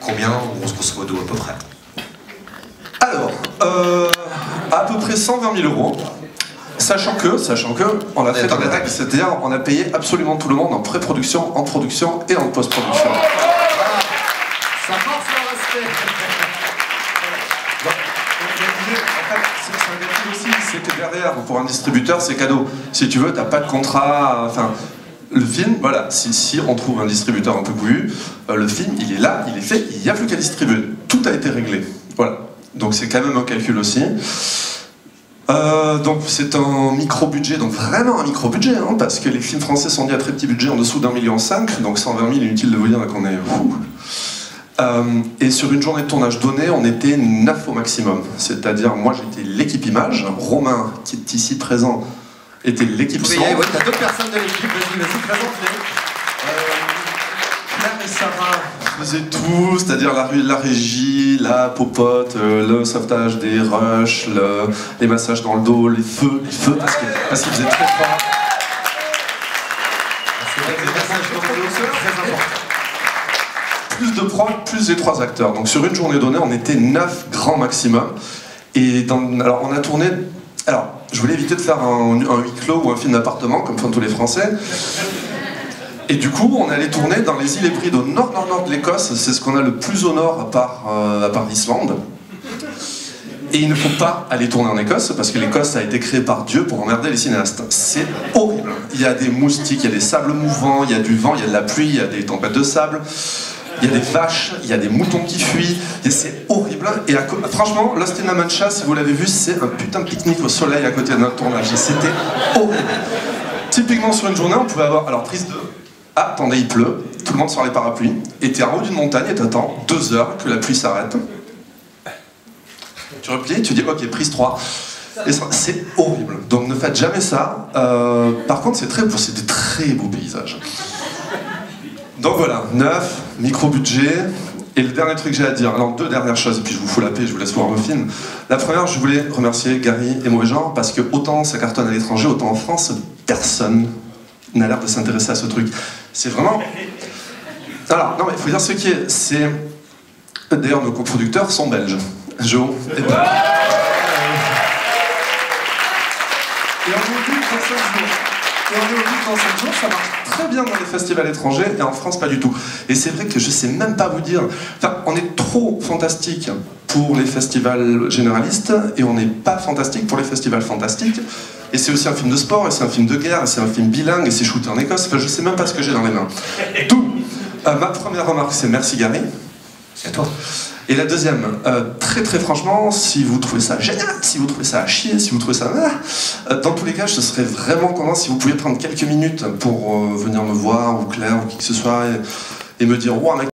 Combien, grosso modo, à peu près? Alors, à peu près 120 000 €. Sachant que, on a fait un attaque, c'est-à-dire on a payé absolument tout le monde en pré-production, en production et en post-production. Ça force le respect. C'est un calcul aussi, c'est que derrière, pour un distributeur, c'est cadeau. Si tu veux, t'as pas de contrat, enfin... Le film, voilà, si on trouve un distributeur un peu couillu, le film, il est là, il est fait, il n'y a plus qu'à distribuer. Tout a été réglé. Voilà. Donc c'est quand même un calcul aussi. Donc c'est un micro-budget, donc vraiment un micro-budget, hein, parce que les films français sont dits à très petit budget, en dessous d'1,5 million, donc 120 000, inutile de vous dire qu'on est fou. Et sur une journée de tournage donnée, on était 9 au maximum. C'est-à-dire, moi j'étais l'équipe image, Romain, qui est ici présent, était l'équipe son. Oui, t'as d'autres personnes de l'équipe, vas-y, présente-les. Claire et Sarah faisaient tout, c'est-à-dire la régie, la popote, le sauvetage des rushs, les massages dans le dos, les feux, parce qu'ils faisaient très fort. C'est vrai que les massages dans le dos, c'est très important. Plus de prod, plus les 3 acteurs. Donc sur une journée donnée, on était 9 grands maximum. Et alors on a tourné... Alors, je voulais éviter de faire un huis clos ou un film d'appartement, comme font tous les Français. Et du coup, on allait tourner dans les îles Hébrides, au nord-nord-nord de l'Écosse. C'est ce qu'on a le plus au nord, à part l'Islande. Et il ne faut pas aller tourner en Écosse, parce que l'Écosse a été créée par Dieu pour emmerder les cinéastes. C'est horrible. Il y a des moustiques, il y a des sables mouvants, il y a du vent, il y a de la pluie, il y a des tempêtes de sable. Il y a des vaches, il y a des moutons qui fuient, c'est horrible. Et franchement, Lost in La Mancha, si vous l'avez vu, c'est un putain de pique-nique au soleil à côté de notre tournage. Et c'était horrible. Typiquement, sur une journée, on pouvait avoir, alors prise 2, ah, attendez, il pleut, tout le monde sort les parapluies, et t'es en haut d'une montagne et t'attends 2 heures que la pluie s'arrête. Tu replies, tu dis, ok, prise 3. Et c'est horrible. Donc ne faites jamais ça. Par contre, c'est des très beaux paysages. Donc voilà, 9, micro-budget, et le dernier truc que j'ai à dire, alors 2 dernières choses, et puis je vous fous la paix, je vous laisse voir le film. La première, je voulais remercier Gary et Mauvais Genre, parce que autant ça cartonne à l'étranger, autant en France, personne n'a l'air de s'intéresser à ce truc. C'est vraiment... Alors, non mais il faut dire ce qui est, c'est... D'ailleurs, nos coproducteurs sont belges, Jo et Ben. Et on est au bout de 5 jours, ça marche très bien dans les festivals étrangers, et en France pas du tout. Et c'est vrai que je sais même pas vous dire... Enfin, on est trop fantastique pour les festivals généralistes, et on n'est pas fantastique pour les festivals fantastiques. Et c'est aussi un film de sport, et c'est un film de guerre, et c'est un film bilingue, et c'est shooté en Écosse. Enfin, je sais même pas ce que j'ai dans les mains. D'où ma première remarque, c'est merci Gary. C'est à toi. Et la deuxième, très très franchement, si vous trouvez ça génial, si vous trouvez ça à chier, si vous trouvez ça... dans tous les cas, je serais vraiment content si vous pouviez prendre quelques minutes pour venir me voir, ou Claire, ou qui que ce soit, et me dire « Wow, mec,